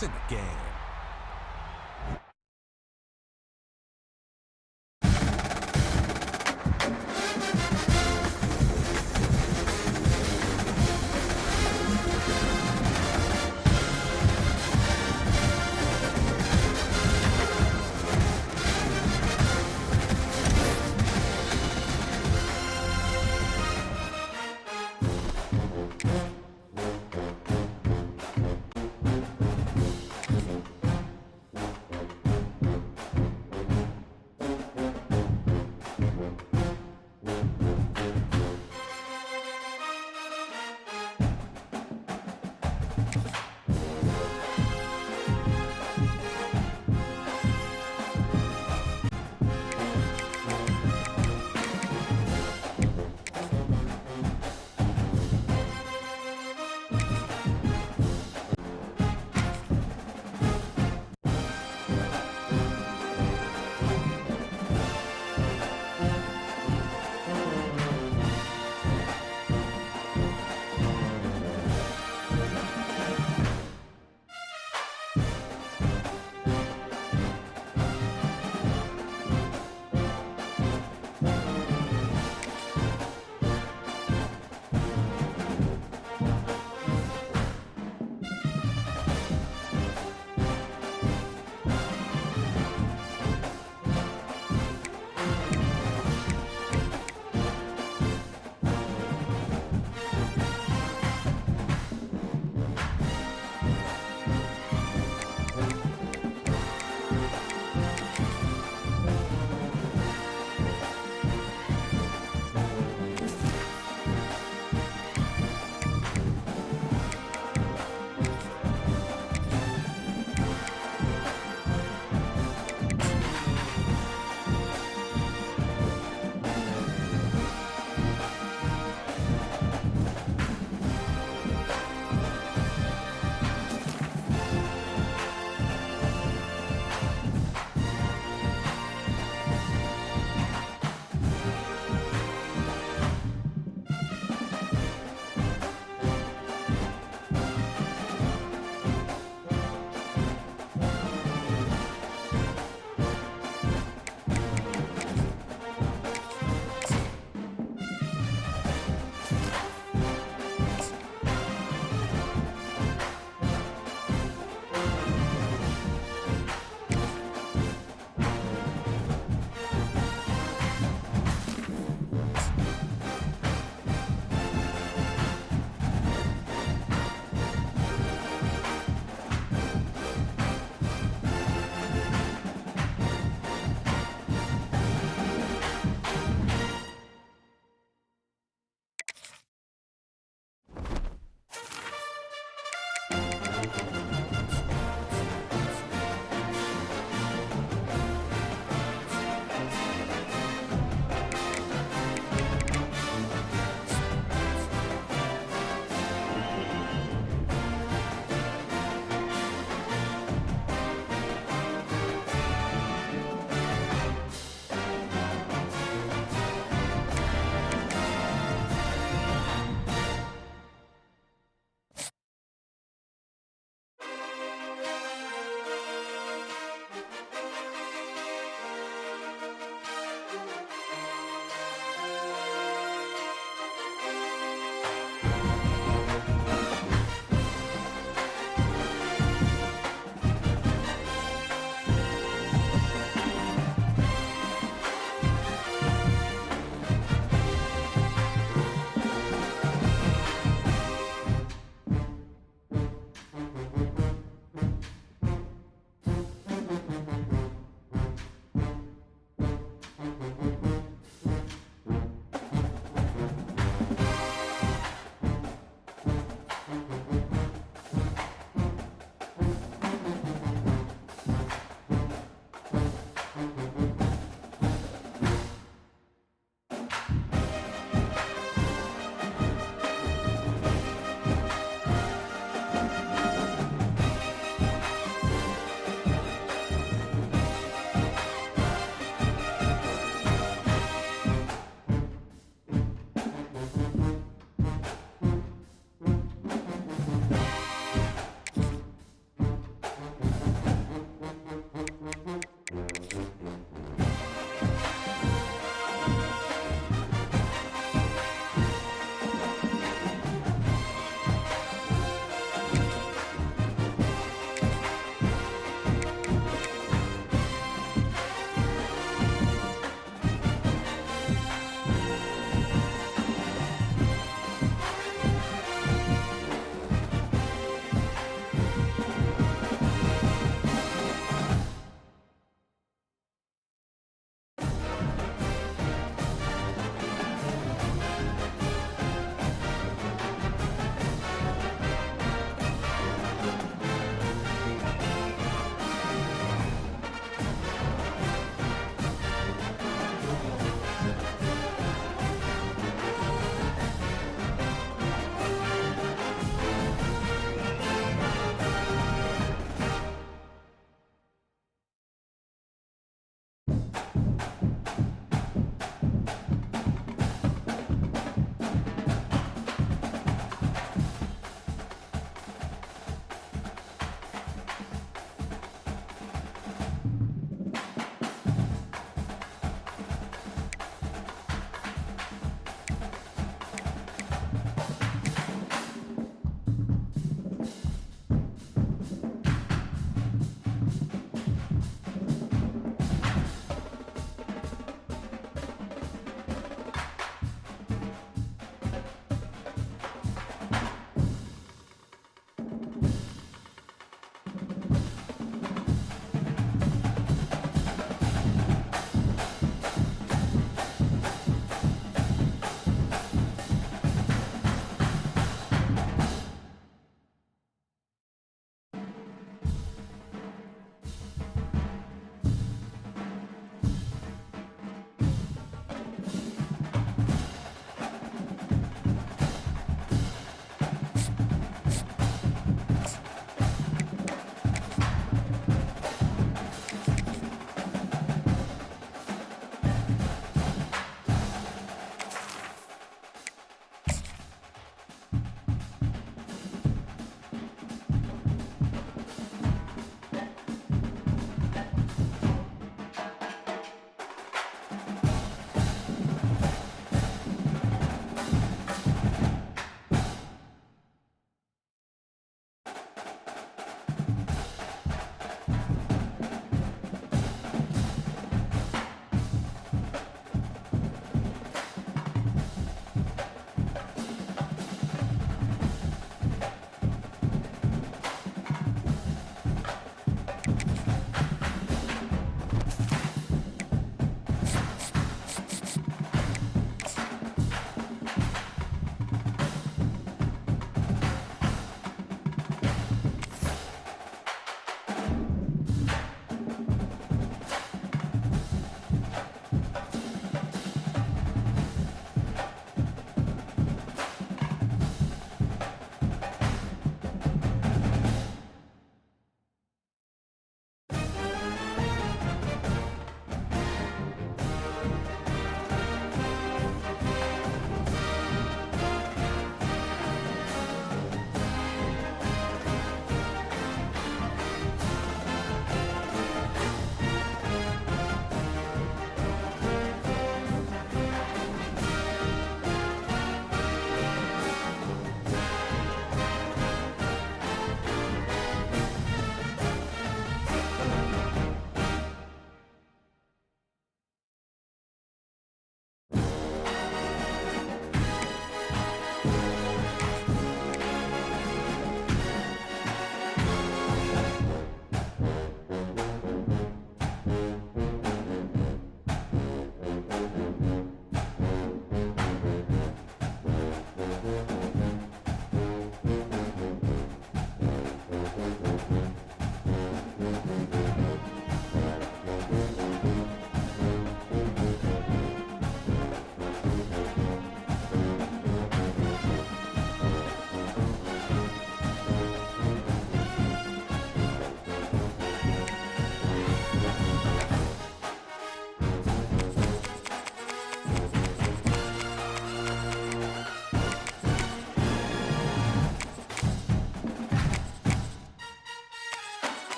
It's in the game.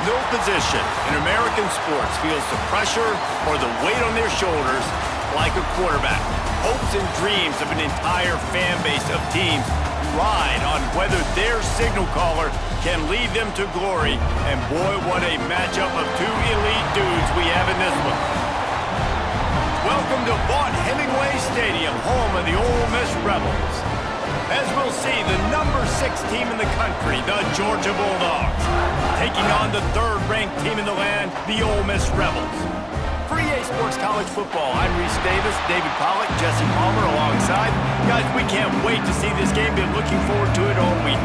No position in American sports feels the pressure or the weight on their shoulders like a quarterback. Hopes and dreams of an entire fan base of teams ride on whether their signal caller can lead them to glory. And boy, what a matchup of two elite dudes we have in this one. Welcome to Vaught-Hemingway Stadium, home of the Ole Miss Rebels. As we'll see, the number 6 team in the country, the Georgia Bulldogs, taking on the 3rd-ranked team in the land, the Ole Miss Rebels. For EA Sports College Football, I'm Reese Davis, David Pollack, Jesse Palmer alongside. Guys, we can't wait to see this game. Been looking forward to it all week.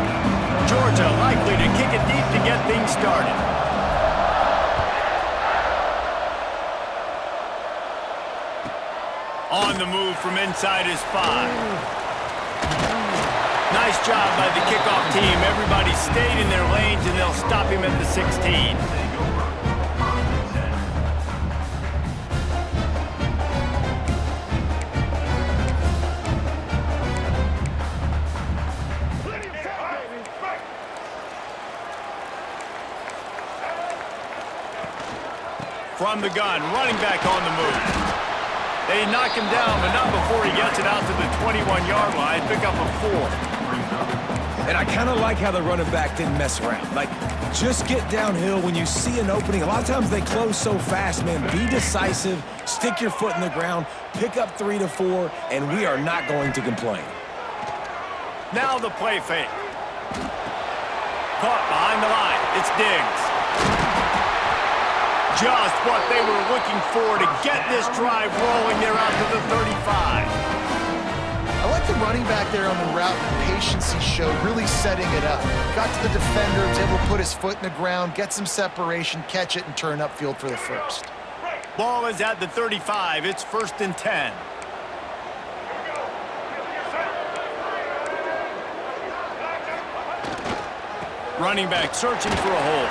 Georgia likely to kick it deep to get things started. On the move from inside is 5. Nice job by the kickoff team. Everybody stayed in their lanes, and they'll stop him at the 16. From the gun, running back on the move. They knock him down, but not before he gets it out to the 21-yard line. Pick up a 4. And I kind of like how the running back didn't mess around. Like, just get downhill when you see an opening. A lot of times they close so fast, man. Be decisive, stick your foot in the ground, pick up 3 to 4, and we are not going to complain. Now the play fake. Caught behind the line. It's Diggs. Just what they were looking for to get this drive rolling. They're out to the 35. I like the running back there on the route, the patience he showed, really setting it up. Got to the defender, was able to put his foot in the ground, get some separation, catch it, and turn upfield for the first. Ball is at the 35. It's 1st and 10. Running back searching for a hole.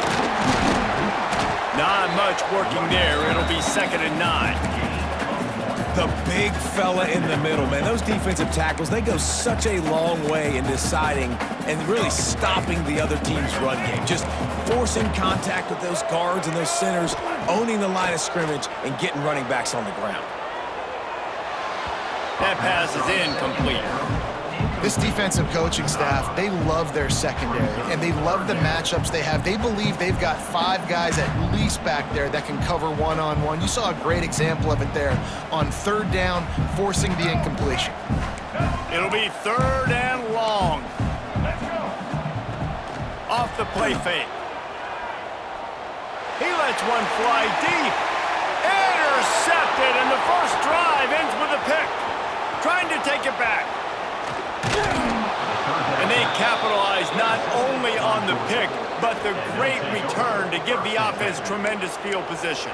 Not much working there. It'll be 2nd and 9. The big fella in the middle, man. Those defensive tackles, they go such a long way in deciding and really stopping the other team's run game. Just forcing contact with those guards and those centers, owning the line of scrimmage, and getting running backs on the ground. That pass is incomplete. This defensive coaching staff, they love their secondary, and they love the matchups they have. They believe they've got 5 guys at least back there that can cover one-on-one. You saw a great example of it there on 3rd down, forcing the incompletion. It'll be 3rd and long. Off the play fake. He lets one fly deep. Intercepted, and the first drive ends with a pick. Trying to take it back. And they capitalize not only on the pick, but the great return to give the offense tremendous field position.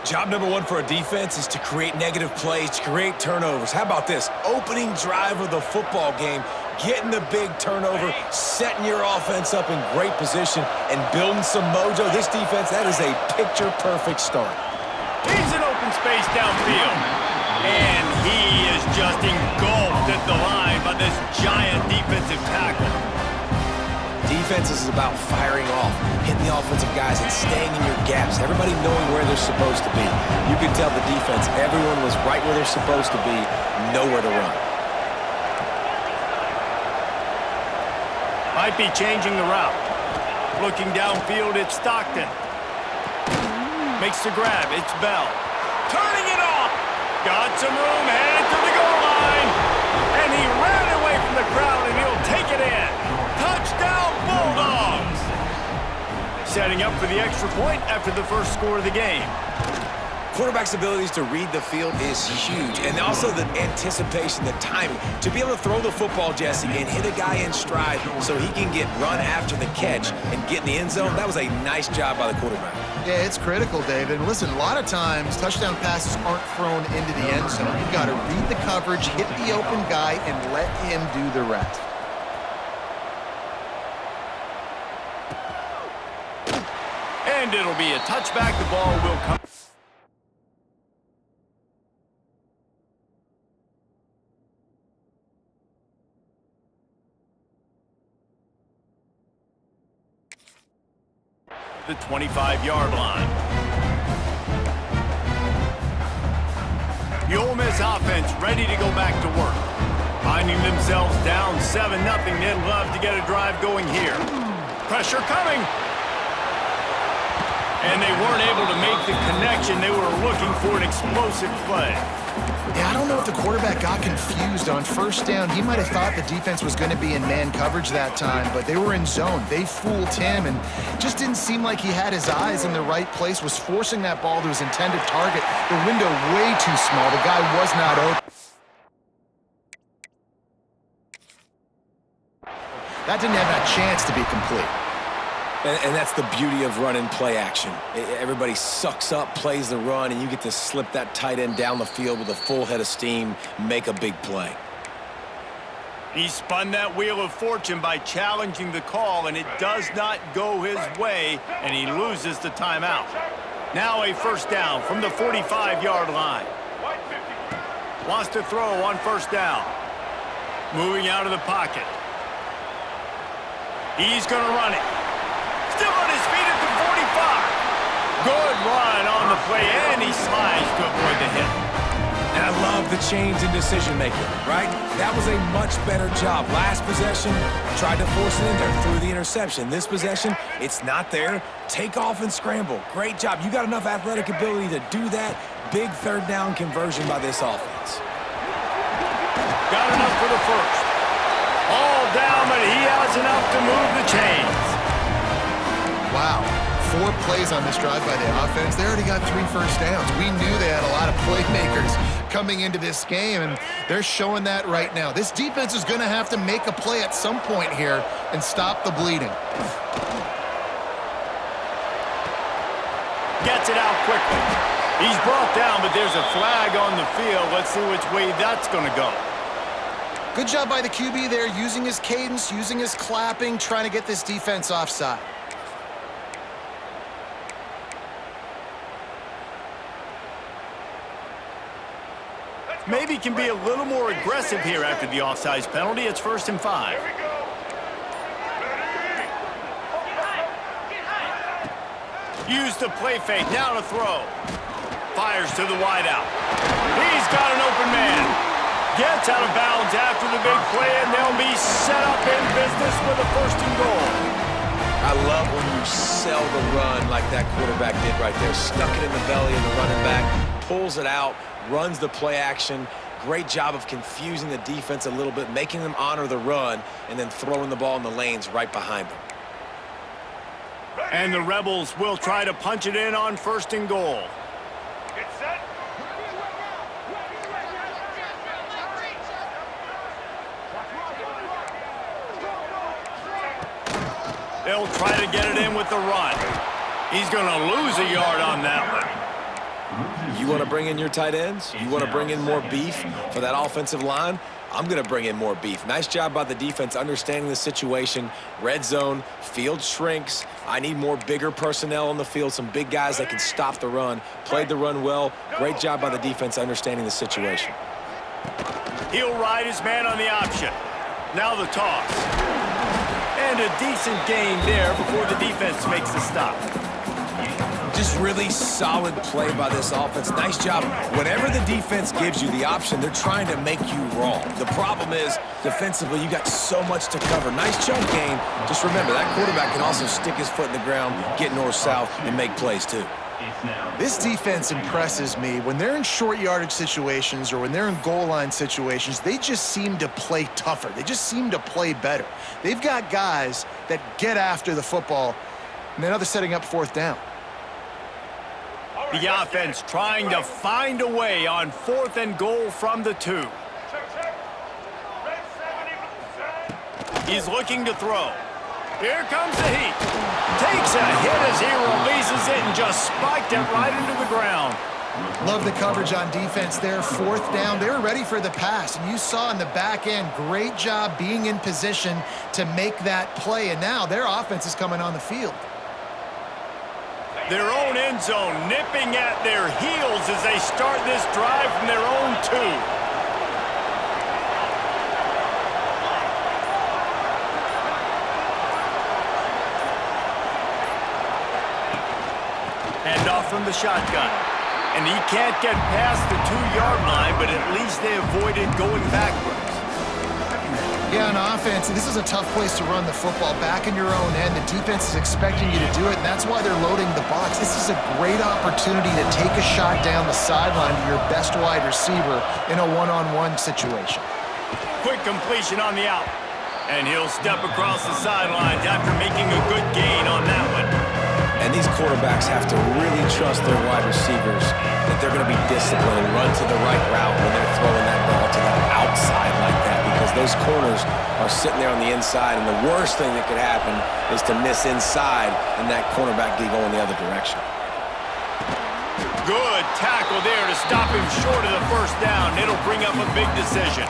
Job number 1 for a defense is to create negative plays, to create turnovers. How about this? Opening drive of the football game, getting the big turnover, setting your offense up in great position, and building some mojo. This defense, that is a picture-perfect start. He's in open space downfield. And he is just engulfed at the line by this giant defensive tackle. Defense is about firing off, hitting the offensive guys and staying in your gaps. Everybody knowing where they're supposed to be. You can tell the defense, everyone was right where they're supposed to be, nowhere to run. Might be changing the route. Looking downfield, it's Stockton. Makes the grab, it's Bell. Turning it off. Got some room, headed to the goal line. And he ran away from the crowd, and he'll take it in. Touchdown, Bulldogs. Setting up for the extra point after the first score of the game. Quarterback's abilities to read the field is huge, and also the anticipation, the timing. To be able to throw the football, Jesse, and hit a guy in stride so he can get run after the catch and get in the end zone, that was a nice job by the quarterback. Yeah, it's critical, David. And listen, a lot of times touchdown passes aren't thrown into the end zone. You've got to read the coverage, hit the open guy, and let him do the rest. And it'll be a touchback. The ball will come. the 25-yard line. The Ole Miss offense ready to go back to work. Finding themselves down 7-0, they'd love to get a drive going here. Pressure coming. And they weren't able to make the connection. They were looking for an explosive play. Yeah, I don't know if the quarterback got confused on first down. He might have thought the defense was going to be in man coverage that time, but they were in zone. They fooled him and just didn't seem like he had his eyes in the right place, was forcing that ball to his intended target. The window way too small. The guy was not open. That didn't have a chance to be complete. And that's the beauty of running play action. Everybody sucks up, plays the run, and you get to slip that tight end down the field with a full head of steam, make a big play. He spun that wheel of fortune by challenging the call, and it does not go his way, and he loses the timeout. Now a first down from the 45-yard line. Wants to throw on first down. Moving out of the pocket. He's going to run it. Still on his feet at the 45. Good run on the play, and he slides to avoid the hit. And I love the change in decision-making, right? That was a much better job. Last possession, tried to force it in there, threw the interception. This possession, it's not there. Take off and scramble. Great job. You got enough athletic ability to do that. Big third down conversion by this offense. Got enough for the first. All down, but he has enough to move the chains. Wow, 4 plays on this drive by the offense. They already got 3 first downs. We knew they had a lot of playmakers coming into this game, and they're showing that right now. This defense is going to have to make a play at some point here and stop the bleeding. Gets it out quickly. He's brought down, but there's a flag on the field. Let's see which way that's going to go. Good job by the QB there, using his cadence, using his clapping, trying to get this defense offside. Maybe can be a little more aggressive here after the offsides penalty. It's 1st and 5. Use the play fake. Now to throw. Fires to the wideout. He's got an open man. Gets out of bounds after the big play, and they'll be set up in business with a 1st and goal. I love when you sell the run like that quarterback did right there. Stuck it in the belly of the running back, pulls it out, runs the play action. Great job of confusing the defense a little bit, making them honor the run, and then throwing the ball in the lanes right behind them. And the Rebels will try to punch it in on 1st and goal. Get set. They'll try to get it in with the run. He's going to lose a yard on that one. You want to bring in your tight ends? You want to bring in more beef for that offensive line? I'm going to bring in more beef. Nice job by the defense understanding the situation. Red zone, field shrinks. I need more bigger personnel on the field, some big guys that can stop the run. Played the run well. Great job by the defense understanding the situation. He'll ride his man on the option. Now the toss. And a decent gain there before the defense makes the stop. Just really solid play by this offense. Nice job. Whenever the defense gives you the option, they're trying to make you wrong. The problem is, defensively, you got so much to cover. Nice chunk gain. Just remember, that quarterback can also stick his foot in the ground, get north-south, and make plays too. This defense impresses me. When they're in short yardage situations or when they're in goal line situations, they just seem to play tougher. They just seem to play better. They've got guys that get after the football, and now they're setting up 4th down. The offense trying to find a way on 4th and goal from the 2. He's looking to throw. Here comes the heat. Takes a hit as he releases it and just spiked it right into the ground. Love the coverage on defense there. 4th down. They were ready for the pass. And you saw in the back end, great job being in position to make that play. And now their offense is coming on the field. Their own end zone nipping at their heels as they start this drive from their own 2. handoff from the shotgun. And he can't get past the 2-yard line, but at least they avoided going backwards. Yeah, on offense, this is a tough place to run the football. Back in your own end, the defense is expecting you to do it, and that's why they're loading the box. This is a great opportunity to take a shot down the sideline to your best wide receiver in a one-on-one situation. Quick completion on the out. And he'll step across the sidelines after making a good gain on that one. And these quarterbacks have to really trust their wide receivers that they're going to be disciplined and run to the right route when they're throwing that ball to the outside like that, because those corners are sitting there on the inside, and the worst thing that could happen is to miss inside and that cornerback be going the other direction. Good tackle there to stop him short of the first down. It'll bring up a big decision.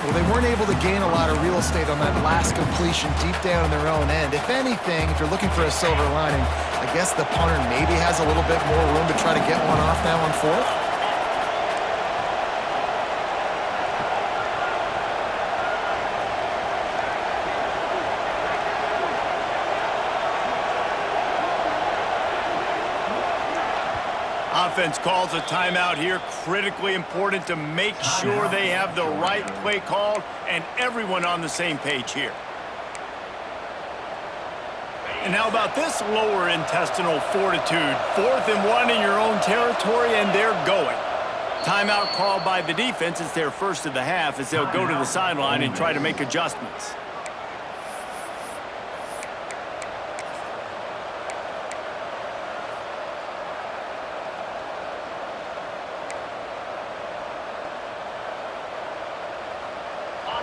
Well, they weren't able to gain a lot of real estate on that last completion deep down in their own end. If anything, if you're looking for a silver lining, I guess the punter maybe has a little bit more room to try to get one off now on fourth. Offense calls a timeout here. Critically important to make sure they have the right play called and everyone on the same page here. And how about this lower intestinal fortitude? 4th and 1 in your own territory, and they're going. Timeout called by the defense. It's their first of the half as they'll go to the sideline and try to make adjustments.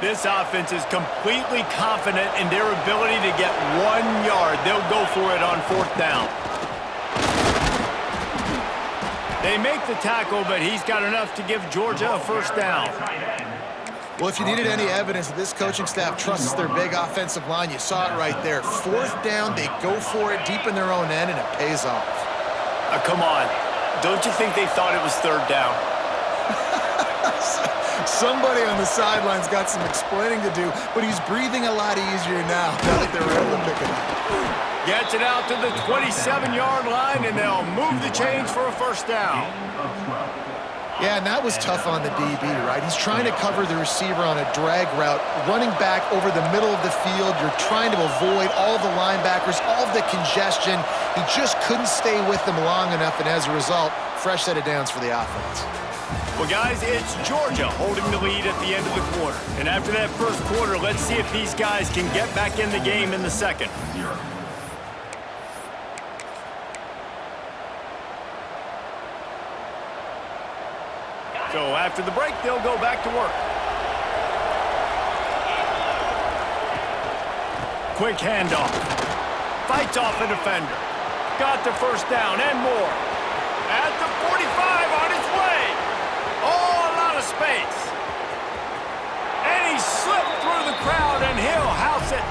This offense is completely confident in their ability to get 1 yard. They'll go for it on 4th down. They make the tackle, but he's got enough to give Georgia a first down. Well, if you needed any evidence that this coaching staff trusts their big offensive line, you saw it right there. 4th down, they go for it deep in their own end, and it pays off. Come on. Don't you think they thought it was 3rd down? Somebody on the sidelines got some explaining to do, but he's breathing a lot easier now that they were able to pick it up. Gets it out to the 27-yard line, and they'll move the chains for a first down. Yeah, and that was tough on the DB, right? He's trying to cover the receiver on a drag route, running back over the middle of the field. You're trying to avoid all the linebackers, all of the congestion. He just couldn't stay with them long enough, and as a result, fresh set of downs for the offense. Well, guys, it's Georgia holding the lead at the end of the quarter. And after that first quarter, let's see if these guys can get back in the game in the second. So after the break, they'll go back to work. Quick handoff. Fights off a defender. Got the first down and more. At the 45 on his way. Oh, a lot of space. And he slipped through the crowd, and he'll house it.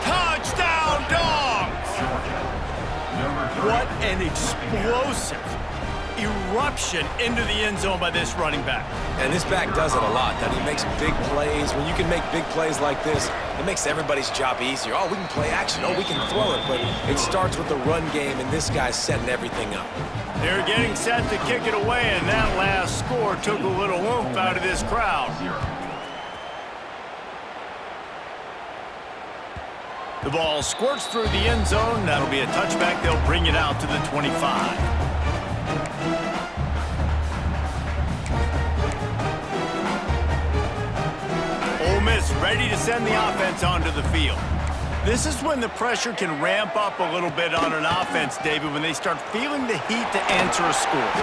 Touchdown, Dogs! What an explosive eruption into the end zone by this running back. And this back does it a lot, doesn't he? Makes big plays. When you can make big plays like this, it makes everybody's job easier. Oh, we can play action. Oh, we can throw it. But it starts with the run game, and this guy's setting everything up. They're getting set to kick it away, and that last score took a little oomph out of this crowd. The ball squirts through the end zone. That'll be a touchback. They'll bring it out to the 25. Ole Miss ready to send the offense onto the field. This is when the pressure can ramp up a little bit on an offense, David, when they start feeling the heat to answer a score.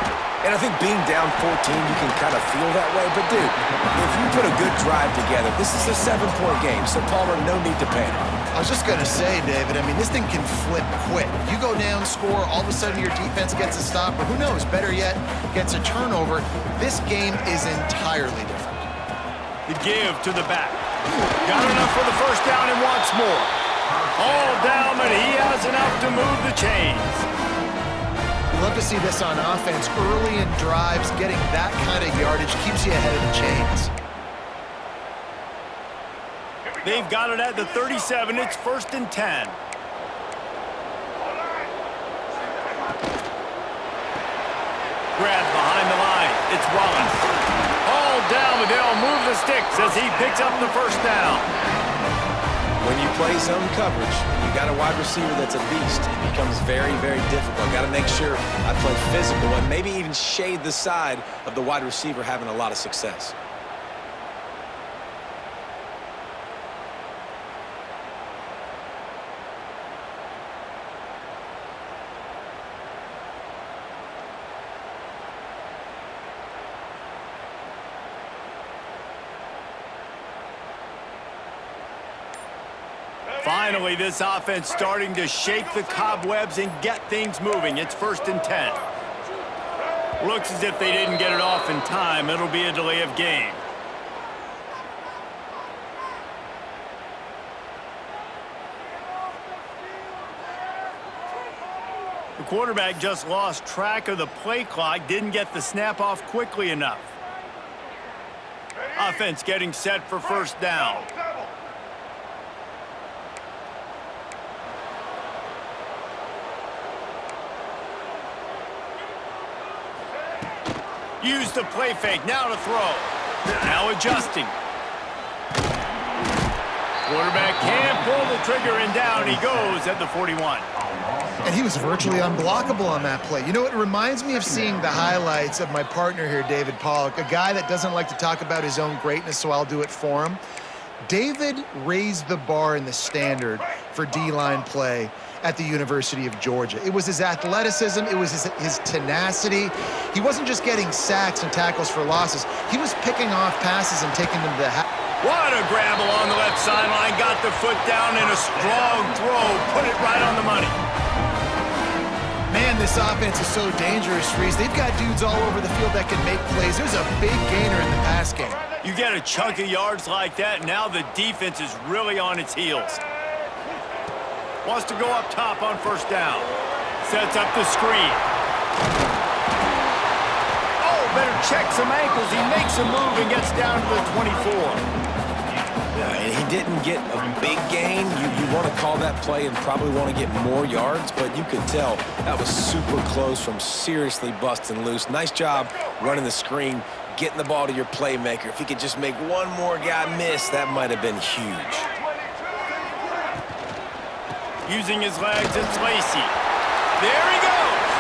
And I think being down 14, you can kind of feel that way. But, dude, if you put a good drive together, this is a 7-point game, so, Palmer, no need to panic. I was just going to say, David, I mean, this thing can flip quick. You go down, score, all of a sudden your defense gets a stop, or who knows, better yet, gets a turnover. This game is entirely different. The give to the back. Got enough for the first down and wants more. All down, but he has enough to move the chains. Love to see this on offense. Early in drives, getting that kind of yardage keeps you ahead of the chains. They've got it at the 37. It's 1st and 10. grab behind the line. It's Wallace. All down, but they'll move the sticks as he picks up the first down. When you play zone coverage, you got a wide receiver that's a beast. It becomes very, very difficult. Got to make sure I play physical and maybe even shade the side of the wide receiver having a lot of success. Finally, this offense starting to shake the cobwebs and get things moving. It's 1st and 10. Looks as if they didn't get it off in time. It'll be a delay of game. The quarterback just lost track of the play clock, didn't get the snap off quickly enough. Offense getting set for 1st down. Use the play fake, now to throw. Now adjusting. Quarterback can't pull the trigger, and down he goes at the 41. And he was virtually unblockable on that play. You know, it reminds me of seeing the highlights of my partner here, David Pollock, a guy that doesn't like to talk about his own greatness, so I'll do it for him. David raised the bar in the standard for D-line play at the University of Georgia. It was his athleticism, it was his tenacity. He wasn't just getting sacks and tackles for losses. He was picking off passes and taking them to the house. What a grab along the left sideline. Got the foot down in a strong throw. Put it right on the money. Man, this offense is so dangerous, Reese. They've got dudes all over the field that can make plays. There's a big gainer in the pass game. You get a chunk of yards like that, now the defense is really on its heels. Wants to go up top on 1st down. Sets up the screen. Oh, better check some ankles. He makes a move and gets down to the 24. Yeah, and he didn't get a big gain. You want to call that play and probably want to get more yards, but you could tell that was super close from seriously busting loose. Nice job running the screen, getting the ball to your playmaker. If he could just make one more guy miss, that might have been huge. Using his legs, it's Lacy. There he goes.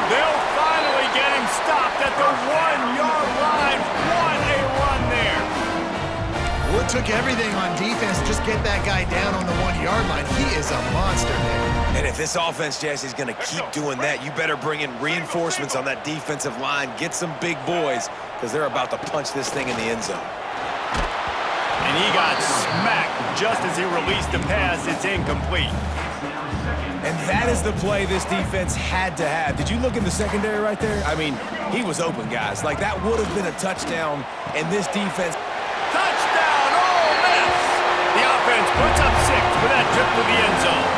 They'll finally get him stopped at the 1-yard line. What a run there. Well, it took everything on defense to just get that guy down on the 1-yard line. He is a monster, man. And if this offense, Jesse, is going to keep doing that, you better bring in reinforcements on that defensive line. Get some big boys, because they're about to punch this thing in the end zone. And he got smacked just as he released the pass. It's incomplete. And that is the play this defense had to have. Did you look in the secondary right there? I mean, he was open, guys. Like, that would have been a touchdown, and this defense... Touchdown! Oh, miss! The offense puts up 6 with that trip to the end zone.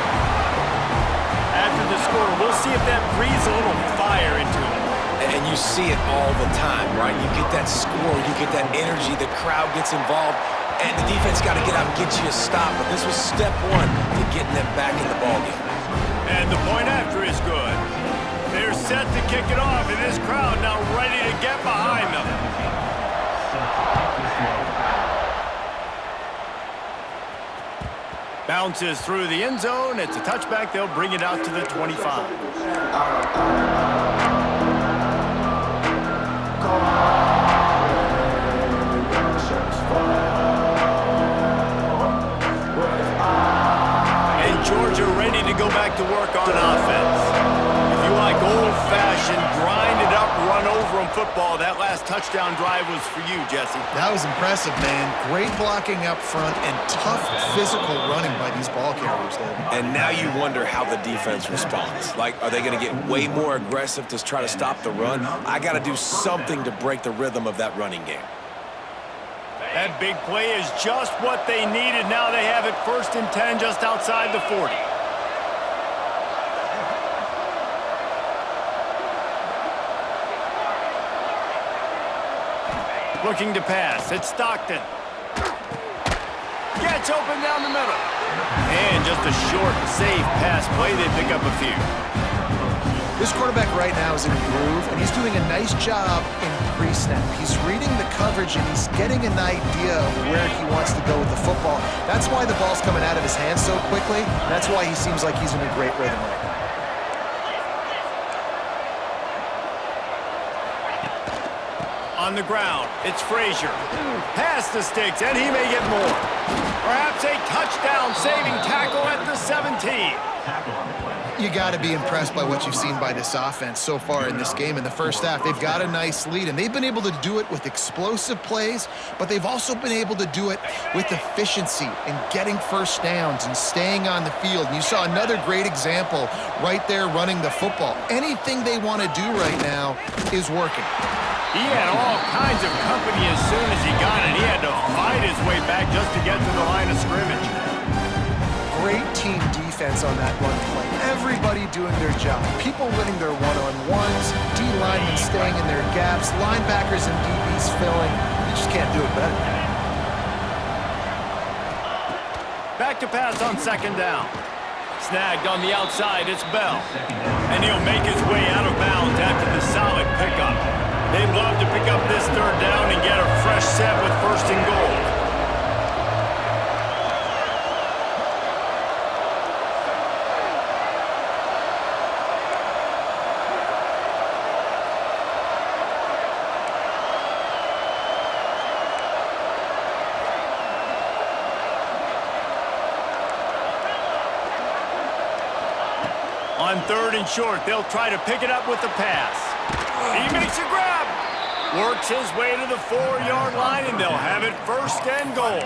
After the score, we'll see if that breathes a little fire into it. And you see it all the time, right? You get that score, you get that energy, the crowd gets involved, and the defense got to get out and get you a stop. But this was step 1 to getting them back in the ballgame. And the point after is good. They're set to kick it off, and this crowd now ready to get behind them. Bounces through the end zone. It's a touchback. They'll bring it out to the 25. And Georgia ready to go back to work on offense. If you like old-fashioned, grind-it-up, run-over-'em football, that last touchdown drive was for you, Jesse. That was impressive, man. Great blocking up front and tough physical running by these ball carriers, David. And now you wonder how the defense responds. Like, are they going to get way more aggressive to try to stop the run? I got to do something to break the rhythm of that running game. That big play is just what they needed. Now they have it 1st and 10 just outside the 40. Looking to pass. It's Stockton. Gets open down the middle. And just a short, safe pass play. They pick up a few. This quarterback right now is in a groove, and he's doing a nice job in pre-snap. He's reading the coverage, and he's getting an idea of where he wants to go with the football. That's why the ball's coming out of his hands so quickly. That's why he seems like he's in a great rhythm right now. On the ground, it's Frazier. Pass the sticks, and he may get more. Perhaps a touchdown-saving tackle at the 17. You got to be impressed by what you've seen by this offense so far in this game. In the first half, they've got a nice lead, and they've been able to do it with explosive plays, but they've also been able to do it with efficiency and getting first downs and staying on the field. And you saw another great example right there running the football. Anything they want to do right now is working. He had all kinds of company as soon as he got it. He had to fight his way back just to get to the line of scrimmage. Great team defense on that run play. Everybody doing their job. People winning their one-on-ones, D-linemen staying in their gaps, linebackers and DBs filling. You just can't do it better. Back to pass on second down. Snagged on the outside, it's Bell. And he'll make his way out of bounds after the solid pickup. They'd love to pick up this third down and get a fresh set with first and goal. On third and short, they'll try to pick it up with the pass. He makes a grab. Works his way to the 4-yard line, and they'll have it first and goal.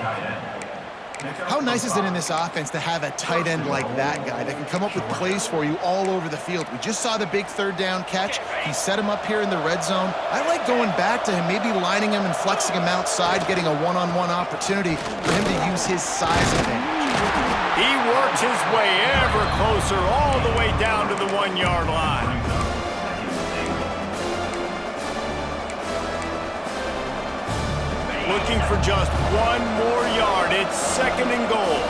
How nice is it in this offense to have a tight end like that guy that can come up with plays for you all over the field? We just saw the big third down catch. He set him up here in the red zone. I like going back to him, maybe lining him and flexing him outside, getting a one-on-one opportunity for him to use his size advantage. He works his way ever closer all the way down to the 1-yard line. Looking for just one more yard. It's second and goal.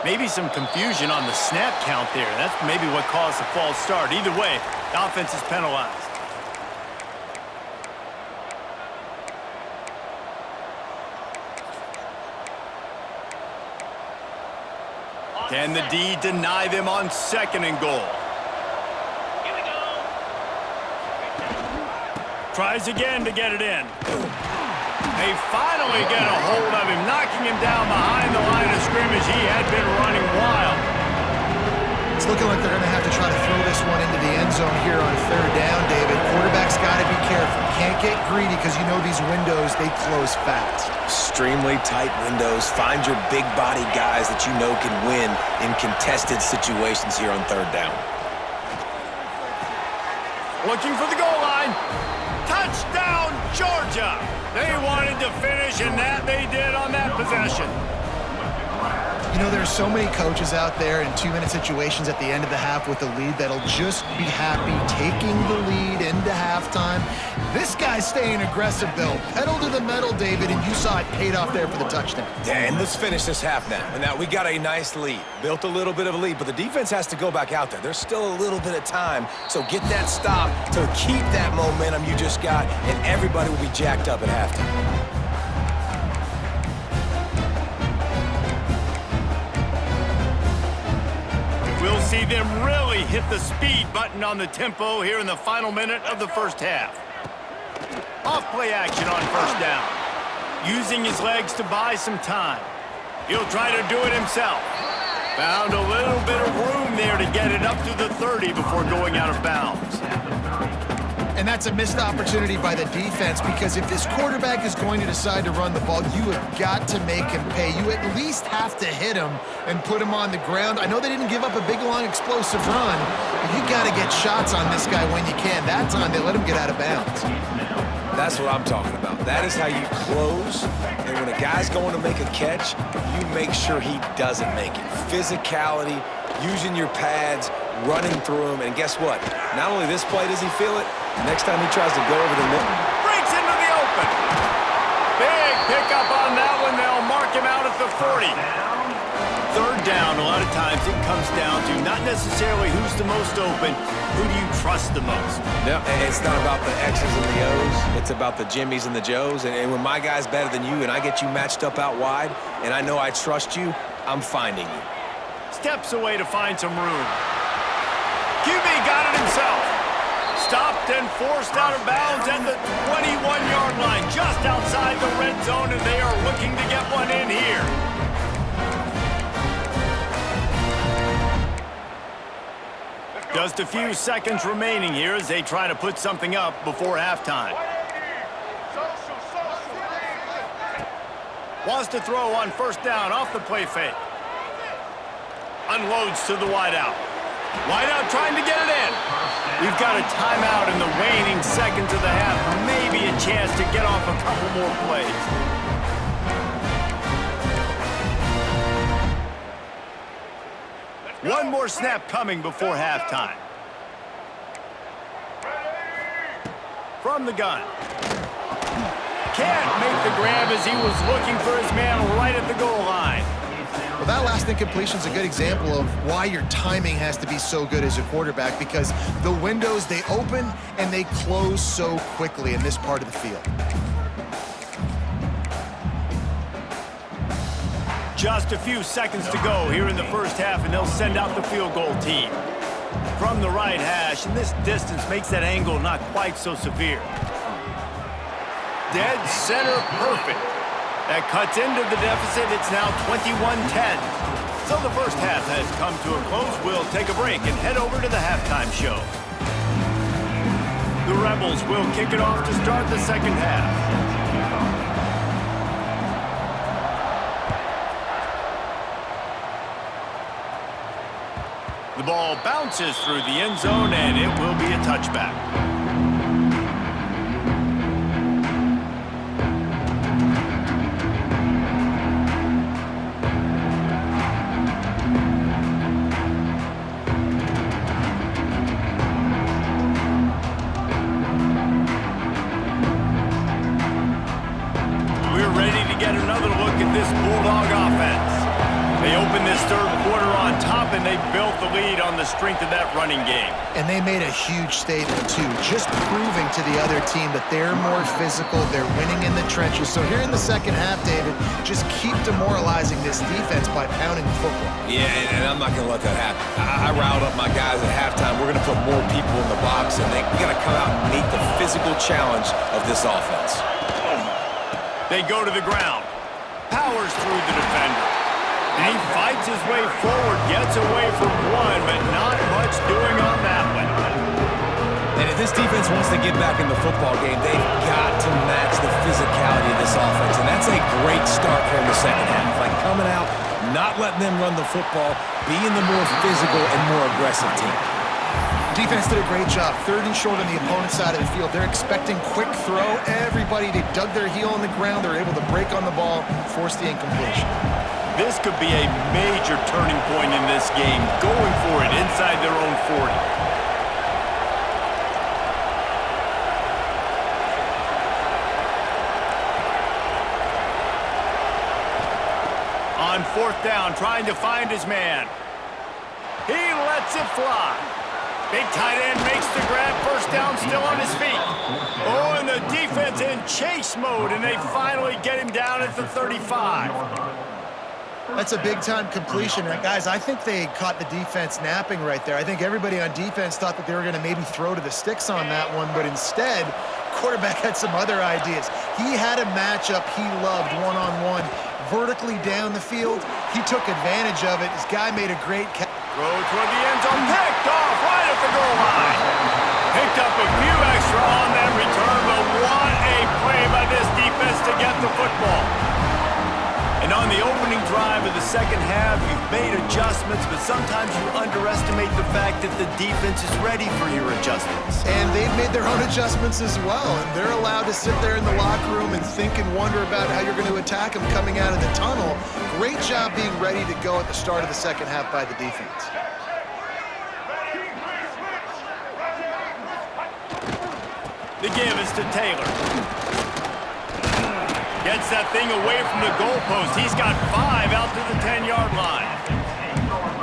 Maybe some confusion on the snap count there. That's maybe what caused the false start. Either way, the offense is penalized. Can the D deny them on second and goal? Tries again to get it in. They finally get a hold of him, knocking him down behind the line of scrimmage. He had been running wild. It's looking like they're going to have to try to throw this one into the end zone here on third down, David. Quarterback's got to be careful. Can't get greedy because you know these windows, they close fast. Extremely tight windows. Find your big body guys that you know can win in contested situations here on third down. Looking for the goal line. Touchdown, Georgia! They wanted to finish, and that they did on that possession. You know, there's so many coaches out there in 2-minute situations at the end of the half with the lead that'll just be happy taking the lead into halftime. This guy's staying aggressive, though. Pedal to the metal, David, and you saw it paid off there for the touchdown. Yeah, and let's finish this half now. And now we got a nice lead. Built a little bit of a lead, but the defense has to go back out there. There's still a little bit of time, so get that stop to keep that momentum you just got, and everybody will be jacked up at halftime. We'll see them really hit the speed button on the tempo here in the final minute of the first half. Off-play action on first down. Using his legs to buy some time. He'll try to do it himself. Found a little bit of room there to get it up to the 30 before going out of bounds. And that's a missed opportunity by the defense because if this quarterback is going to decide to run the ball, you have got to make him pay. You at least have to hit him and put him on the ground. I know they didn't give up a big, long, explosive run, but you got to get shots on this guy when you can. That time, they let him get out of bounds. That's what I'm talking about. That is how you close. And when a guy's going to make a catch, you make sure he doesn't make it. Physicality, using your pads, running through him. And guess what? Not only this play does he feel it, next time he tries to go over the middle. Breaks into the open. Big pickup on that one. They'll mark him out at the 40. Third down, a lot of times it comes down to not necessarily who's the most open, who do you trust the most? No, it's not about the X's and the O's. It's about the Jimmys and the Joes. And when my guy's better than you and I get you matched up out wide and I know I trust you, I'm finding you. Steps away to find some room. QB got it himself. Stopped and forced out of bounds at the 21-yard line, just outside the red zone, and they are looking to get one in here. Just a few seconds remaining here as they try to put something up before halftime. Wants to throw on first down off the play fake. Unloads to the wideout. Wideout trying to get it in. We've got a timeout in the waning seconds of the half. Maybe a chance to get off a couple more plays. One more snap coming before halftime. From the gun. Can't make the grab as he was looking for his man right at the goal line. Well, that last incompletion is a good example of why your timing has to be so good as a quarterback, because the windows, they open and they close so quickly in this part of the field. Just a few seconds to go here in the first half, and they'll send out the field goal team. From the right hash, and this distance makes that angle not quite so severe. Dead center perfect. That cuts into the deficit. It's now 21-10. So the first half has come to a close. We'll take a break and head over to the halftime show. The Rebels will kick it off to start the second half. The ball bounces through the end zone, and it will be a touchback. We're ready to get another look at this Bulldog offense. They opened this third quarter on top, and they built the lead on the strength of that running game. And they made a huge statement, too, just proving to the other team that they're more physical, they're winning in the trenches. So here in the second half, David, just keep demoralizing this defense by pounding the football. Yeah, and I'm not going to let that happen. I riled up my guys at halftime. We're going to put more people in the box, and we got to come out and meet the physical challenge of this offense. They go to the ground. Powers through the defender. And he fights his way forward, gets away from one, but not much doing on that one. And if this defense wants to get back in the football game, they've got to match the physicality of this offense. And that's a great start here in the second half. Like coming out, not letting them run the football, being the more physical and more aggressive team. Defense did a great job. Third and short on the opponent's side of the field. They're expecting quick throw. Everybody, they dug their heel on the ground. They're able to break on the ball, force the incompletion. This could be a major turning point in this game, going for it inside their own 40. On fourth down, trying to find his man. He lets it fly. Big tight end makes the grab. First down, still on his feet. Oh, and the defense in chase mode, and they finally get him down at the 35. That's a big-time completion. And guys, I think they caught the defense napping right there. I think everybody on defense thought that they were going to maybe throw to the sticks on that one, but instead, quarterback had some other ideas. He had a matchup he loved one-on-one, vertically down the field. He took advantage of it. This guy made a great catch. Throw toward the end zone, picked off right at the goal line. Picked up a few extra on that return, but what a play by this defense to get the football. And on the opening drive of the second half, you've made adjustments, but sometimes you underestimate the fact that the defense is ready for your adjustments. And they've made made their own adjustments as well, and they're allowed to sit there in the locker room and think and wonder about how you're going to attack them coming out of the tunnel. Great job being ready to go at the start of the second half by the defense. The give is to Taylor. Gets that thing away from the goalpost. He's got 5 out to the 10-yard line.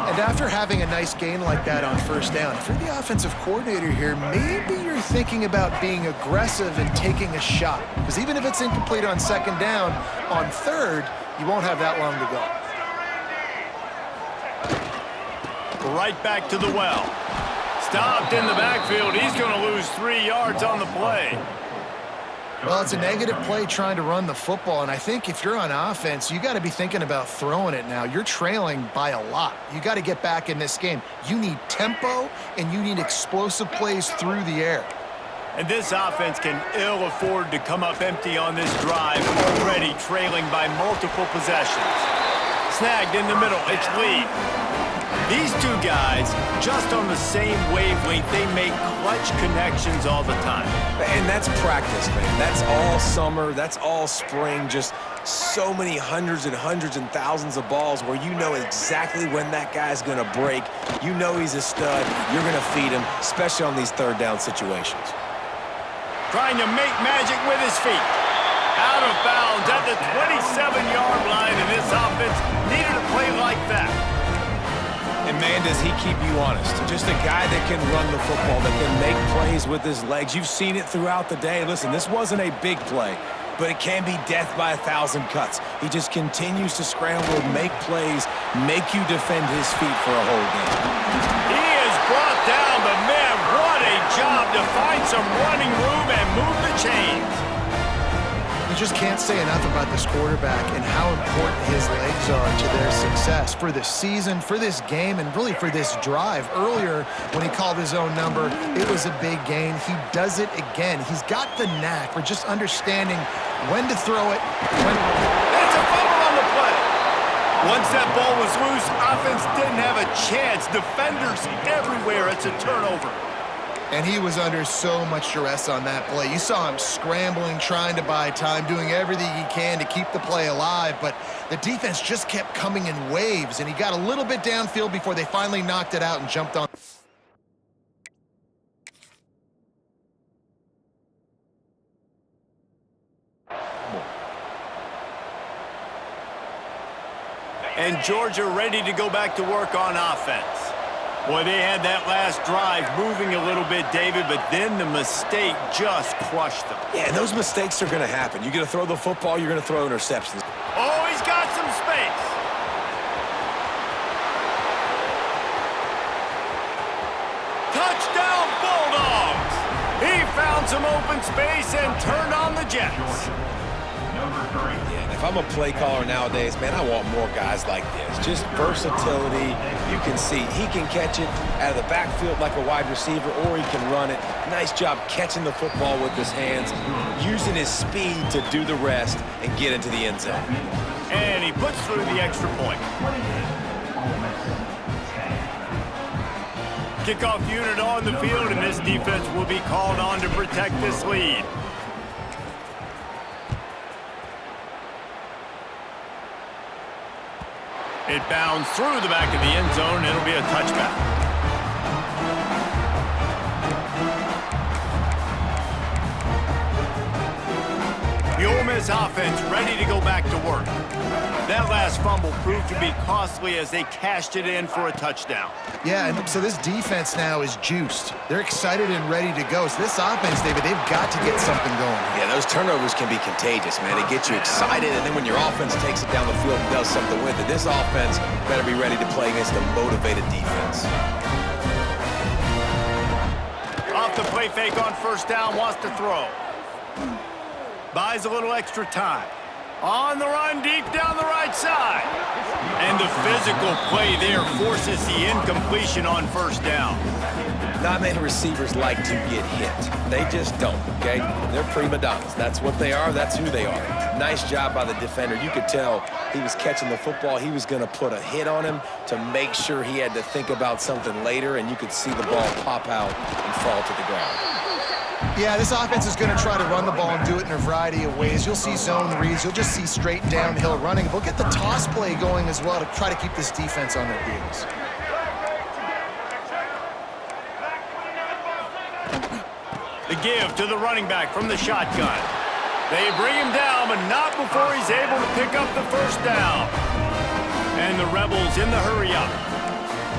And after having a nice gain like that on first down, if you're the offensive coordinator here, maybe you're thinking about being aggressive and taking a shot. Because even if it's incomplete on second down, on third, you won't have that long to go. Right back to the well. Stopped in the backfield. He's going to lose 3 yards on the play. Well, it's a negative play trying to run the football, and I think if you're on offense, you got to be thinking about throwing it now. You're trailing by a lot. You got to get back in this game. You need tempo, and you need explosive plays through the air. And this offense can ill afford to come up empty on this drive, already trailing by multiple possessions. Snagged in the middle. It's Lee. These two guys, just on the same wavelength, they make clutch connections all the time. And that's practice, man. That's all summer. That's all spring. Just so many hundreds and thousands of balls where you know exactly when that guy's going to break. You know he's a stud. You're going to feed him, especially on these third down situations. Trying to make magic with his feet. Out of bounds at the 27-yard line, and this offense needed a play like that. And, man, does he keep you honest. Just a guy that can run the football, that can make plays with his legs. You've seen it throughout the day. Listen, this wasn't a big play, but it can be death by 1,000 cuts. He just continues to scramble, make plays, make you defend his feet for a whole game. He is brought down, but, man, what a job to find some running room and move the chains. You just can't say enough about this quarterback and how important his legs are to their success for this season, for this game, and really for this drive. Earlier, when he called his own number, it was a big gain. He does it again. He's got the knack for just understanding when to throw it. That's a fumble on the play. Once that ball was loose, offense didn't have a chance. Defenders everywhere. It's a turnover. And he was under so much duress on that play. You saw him scrambling, trying to buy time, doing everything he can to keep the play alive, but the defense just kept coming in waves, and he got a little bit downfield before they finally knocked it out and jumped on. And Georgia ready to go back to work on offense. Boy, they had that last drive moving a little bit, David, but then the mistake just crushed them. Yeah, and those mistakes are going to happen. You're going to throw the football, you're going to throw interceptions. Oh, he's got some space. Touchdown, Bulldogs! He found some open space and turned on the Jets. Yeah, and if I'm a play caller nowadays, man, I want more guys like this. Just versatility. You can see he can catch it out of the backfield like a wide receiver, or he can run it. Nice job catching the football with his hands, using his speed to do the rest and get into the end zone. And he puts through the extra point. Kickoff unit on the field, and this defense will be called on to protect this lead. It bounds through the back of the end zone. It'll be a touchback. The Ole Miss offense ready to go back to work. That last fumble proved to be costly as they cashed it in for a touchdown. Yeah, and so this defense now is juiced. They're excited and ready to go. So this offense, David, they've got to get something going. Yeah, those turnovers can be contagious, man. It gets you excited, and then when your offense takes it down the field and does something with it, this offense better be ready to play against a motivated defense. Off the play fake on first down, wants to throw. Buys a little extra time. On the run, deep down the right side. And the physical play there forces the incompletion on first down. Not many receivers like to get hit. They just don't, okay? They're prima donnas. That's what they are. That's who they are. Nice job by the defender. You could tell he was catching the football. He was going to put a hit on him to make sure he had to think about something later, and you could see the ball pop out and fall to the ground. Yeah, this offense is going to try to run the ball and do it in a variety of ways. You'll see zone reads. You'll just see straight downhill running. They'll get the toss play going as well to try to keep this defense on their heels. The give to the running back from the shotgun. They bring him down, but not before he's able to pick up the first down. And the Rebels in the hurry-up.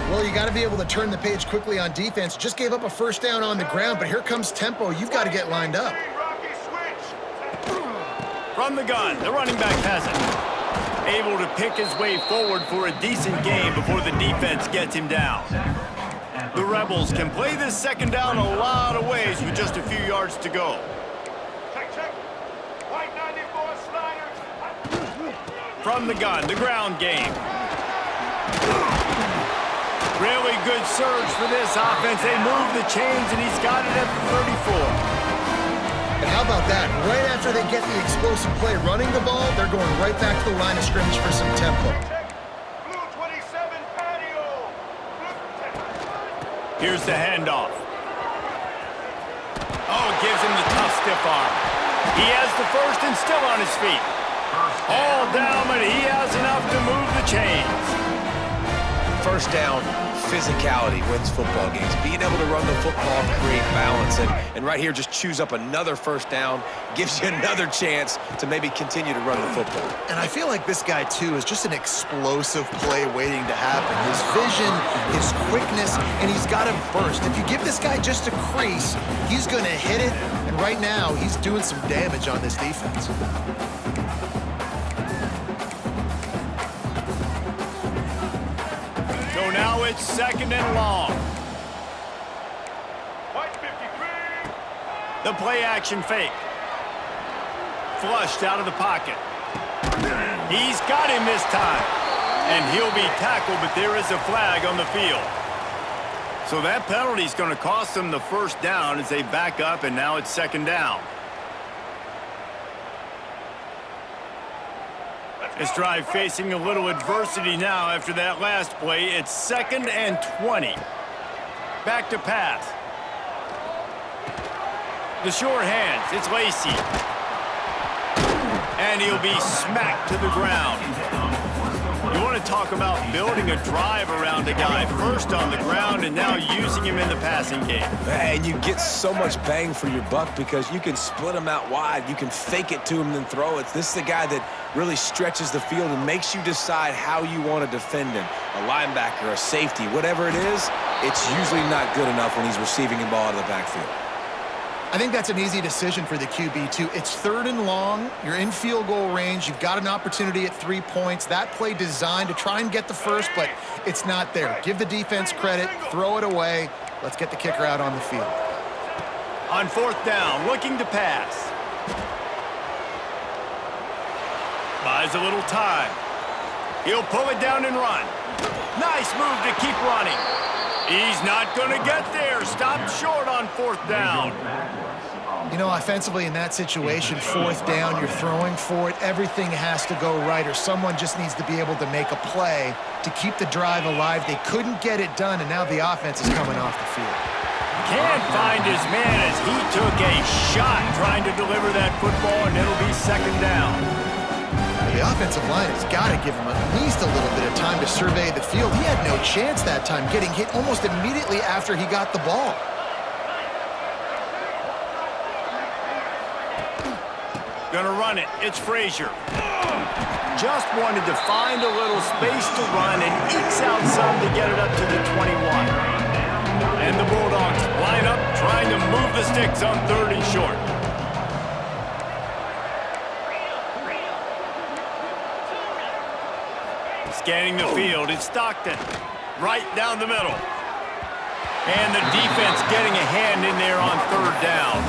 Well, you got to be able to turn the page quickly on defense. Just gave up a first down on the ground, but here comes tempo. You've got to get lined up. From the gun, the running back has it. Able to pick his way forward for a decent gain before the defense gets him down. The Rebels can play this second down a lot of ways with just a few yards to go. From the gun, the ground game. Really good surge for this offense. They move the chains, and he's got it at the 34. And how about that? Right after they get the explosive play running the ball, they're going right back to the line of scrimmage for some tempo. Here's the handoff. Oh, gives him the tough stiff arm. He has the first and still on his feet. All down, but he has enough to move the chains. First down, physicality wins football games. Being able to run the football, create balance, and right here just choose up another first down, gives you another chance to maybe continue to run the football. And I feel like this guy, too, is just an explosive play waiting to happen. His vision, his quickness, and he's got a burst. If you give this guy just a crease, he's going to hit it, and right now he's doing some damage on this defense. So now it's second and long. The play action fake. Flushed out of the pocket. He's got him this time. And he'll be tackled, but there is a flag on the field. So that penalty is going to cost them the first down as they back up, and now it's second down. This drive facing a little adversity now after that last play. It's second and 20. Back to pass. The short hands, it's Lacy. And he'll be smacked to the ground. You want to talk about building a drive around a guy. First on the ground and now using him in the passing game. And you get so much bang for your buck because you can split him out wide. You can fake it to him and then throw it. This is the guy that really stretches the field and makes you decide how you want to defend him. A linebacker, a safety, whatever it is, it's usually not good enough when he's receiving the ball out of the backfield. I think that's an easy decision for the QB, too. It's third and long. You're in field goal range. You've got an opportunity at 3 points. That play designed to try and get the first, but it's not there. Give the defense credit. Throw it away. Let's get the kicker out on the field. On fourth down, looking to pass. Buys a little time. He'll pull it down and run. Nice move to keep running. He's not going to get there. Stopped short on fourth down. You know, offensively in that situation, fourth down, you're throwing for it. Everything has to go right, or someone just needs to be able to make a play to keep the drive alive. They couldn't get it done, and now the offense is coming off the field. Can't find his man as he took a shot trying to deliver that football, and it'll be second down. The offensive line has got to give him at least a little bit of time to survey the field. He had no chance that time, getting hit almost immediately after he got the ball. Gonna run it. It's Frazier. Just wanted to find a little space to run and ekes out some to get it up to the 21. And the Bulldogs line up, trying to move the sticks on third and short. Scanning the field, it's Stockton. Right down the middle. And the defense getting a hand in there on third down.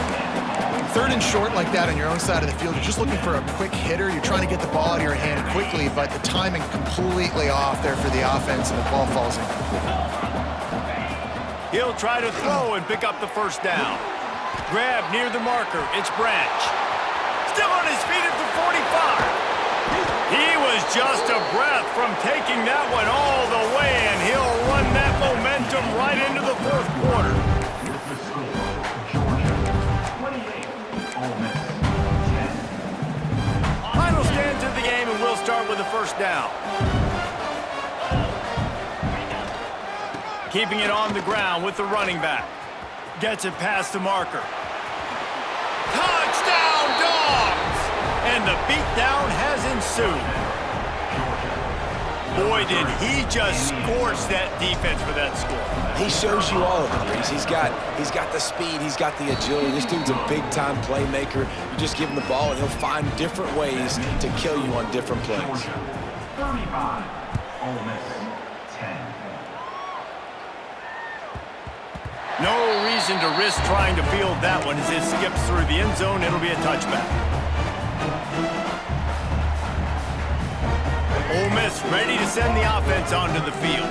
Third and short like that on your own side of the field, you're just looking for a quick hitter. You're trying to get the ball out of your hand quickly, but the timing completely off there for the offense, and the ball falls incomplete. He'll try to throw and pick up the first down. Grab near the marker, it's Branch. Still on his feet at the 45. He was just a breath from taking that one all the way, and he'll run that momentum right into the fourth quarter. with a first down. Keeping it on the ground with the running back. Gets it past the marker. Touchdown, Dogs! And the beatdown has ensued. Boy, did he just scorch that defense for that score. He shows you all of it, Reese. He's got the speed, he's got the agility. This dude's a big-time playmaker. You just give him the ball, and he'll find different ways to kill you on different plays. 35, Ole Miss, 10. No reason to risk trying to field that one as it skips through the end zone. It'll be a touchback. Ole Miss ready to send the offense onto the field.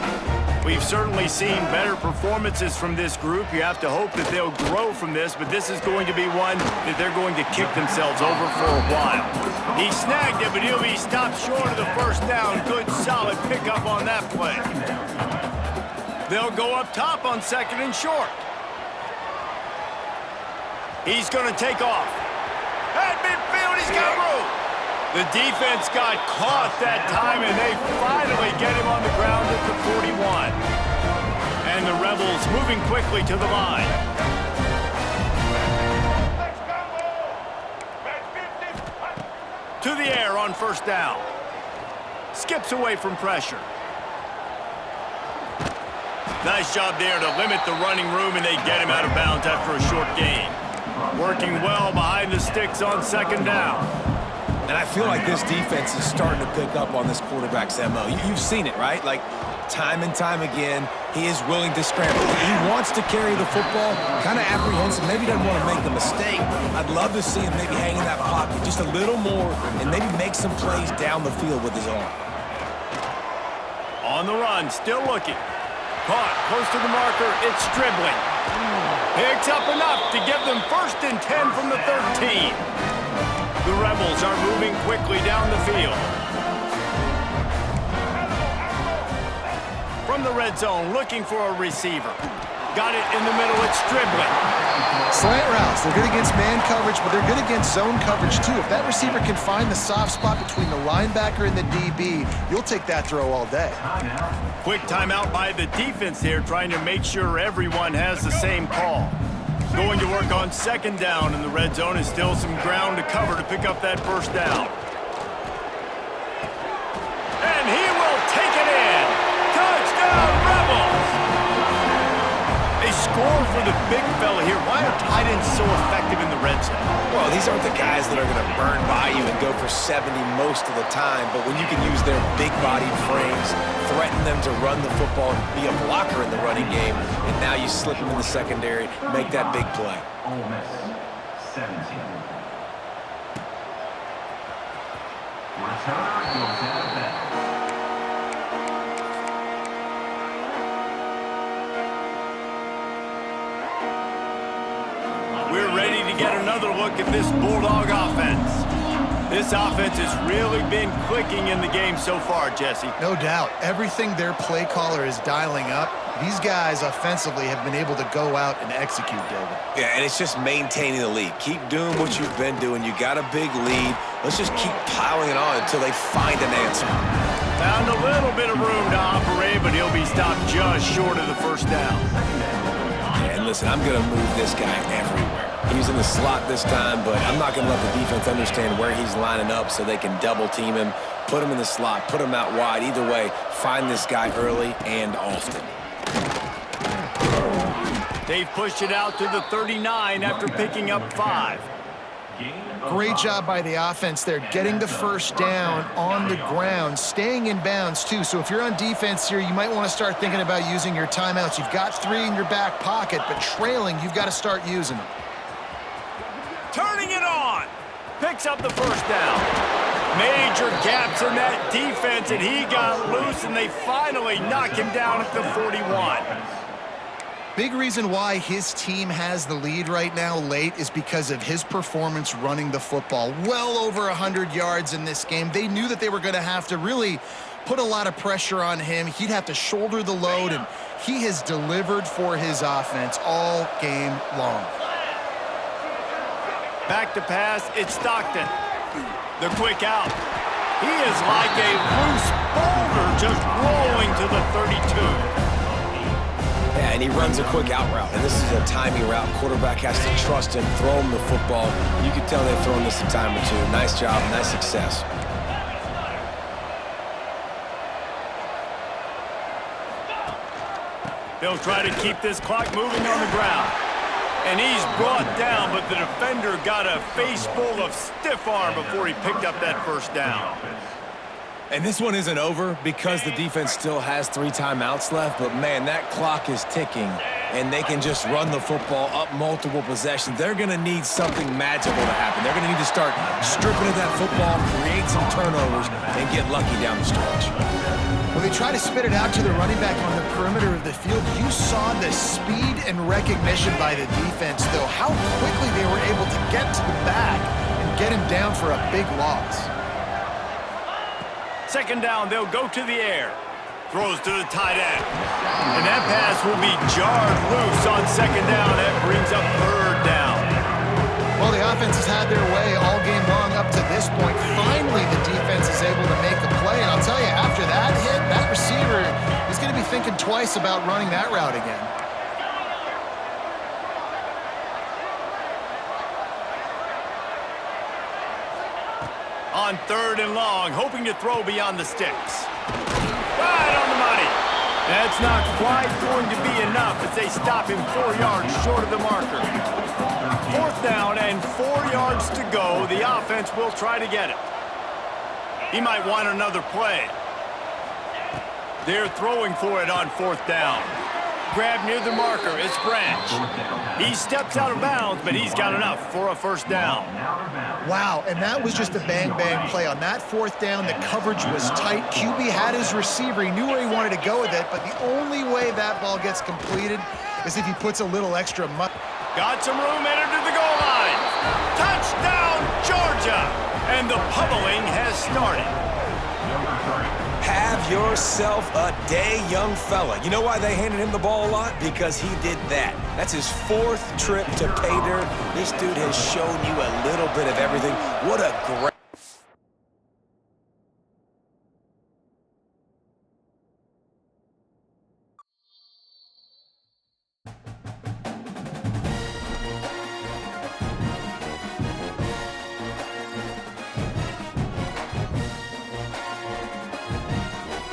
We've certainly seen better performances from this group. You have to hope that they'll grow from this, but this is going to be one that they're going to kick themselves over for a while. He snagged it, but he'll be stopped short of the first down. Good, solid pickup on that play. They'll go up top on second and short. He's going to take off. At midfield, he's got room. The defense got caught that time, and they finally get him on the ground at the 41. And the Rebels moving quickly to the line. To the air on first down. Skips away from pressure. Nice job there to limit the running room, and they get him out of bounds after a short gain. Working well behind the sticks on second down. And I feel like this defense is starting to pick up on this quarterback's MO. You've seen it, right? Like, time and time again, he is willing to scramble. He wants to carry the football, kind of apprehensive, maybe doesn't want to make the mistake. I'd love to see him maybe hang in that pocket just a little more and maybe make some plays down the field with his arm. On the run, still looking. Caught close to the marker, it's Stribling. Picks up enough to give them 1st and 10 from the 13. The Rebels are moving quickly down the field. From the red zone, looking for a receiver. Got it in the middle, it's Stribling. Slant routes, they're good against man coverage, but they're good against zone coverage too. If that receiver can find the soft spot between the linebacker and the DB, you'll take that throw all day. Quick timeout by the defense here, trying to make sure everyone has the same call. Going to work on second down in the red zone, and still some ground to cover to pick up that first down. And he will take it in. Touchdown, Rebels! A score for the big fella here. Why are tight ends so effective in the red zone? Well, these aren't the guys that are going to burn by you and go for 70 most of the time, but when you can use their big-bodied frames, threaten them to run the football and be a blocker in the running game, and now you slip them in the secondary, make that big play. Ole Miss, 17. Returner goes out of bounds. We're ready to get another look at this Bulldog offense. This offense has really been clicking in the game so far, Jesse. No doubt. Everything their play caller is dialing up, these guys offensively have been able to go out and execute, David. Yeah, and it's just maintaining the lead. Keep doing what you've been doing. You got a big lead. Let's just keep piling it on until they find an answer. Found a little bit of room to operate, but he'll be stopped just short of the first down. And listen, I'm going to move this guy everywhere. He's in the slot this time, but I'm not going to let the defense understand where he's lining up so they can double team him, put him in the slot, put him out wide. Either way, find this guy early and often. They've pushed it out to the 39 after picking up 5. Great job by the offense there, getting the first down on the ground, staying in bounds too. So if you're on defense here, you might want to start thinking about using your timeouts. You've got 3 in your back pocket, but trailing, you've got to start using them. Turning it on. Picks up the first down. Major gaps in that defense, and he got loose, and they finally knock him down at the 41. Big reason why his team has the lead right now late is because of his performance running the football. Well over 100 yards in this game. They knew that they were going to have to really put a lot of pressure on him. He'd have to shoulder the load, and he has delivered for his offense all game long. Back to pass, it's Stockton. The quick out. He is like a loose boulder just rolling to the 32. Yeah, and he runs a quick out route, and this is a timing route. Quarterback has to trust him, throw him the football. You can tell they've thrown this a time or two. Nice job, nice success. They'll try to keep this clock moving on the ground. And he's brought down, but the defender got a face full of stiff arm before he picked up that first down. And this one isn't over because the defense still has 3 timeouts left, but man, that clock is ticking, and they can just run the football up multiple possessions. They're going to need something magical to happen. They're going to need to start stripping at that football, create some turnovers, and get lucky down the stretch. Well, they try to spit it out to the running back on the perimeter of the field. You saw the speed and recognition by the defense, though, how quickly they were able to get to the back and get him down for a big loss. Second down, they'll go to the air. Throws to the tight end. And that pass will be jarred loose on second down. That brings up third down. Well, the offense has had their way all game long up to this point. Finally, the defense is able to make a play. And I'll tell you, after that hit, that receiver is going to be thinking twice about running that route again. On third and long, hoping to throw beyond the sticks. Right on the money. That's not quite going to be enough as they stop him 4 yards short of the marker. Fourth down and 4 yards to go. The offense will try to get it. He might want another play. They're throwing for it on fourth down. Grab near the marker. It's Branch. He steps out of bounds, but he's got enough for a first down. Wow, and that was just a bang-bang play. On that fourth down, the coverage was tight. QB had his receiver. He knew where he wanted to go with it, but the only way that ball gets completed is if he puts a little extra money. Got some room, entered to the goal line. Touchdown, Georgia! And the pummeling has started. Have yourself a day, young fella. You know why they handed him the ball a lot? Because he did that. That's his 4th trip to pay dirt. This dude has shown you a little bit of everything. What a great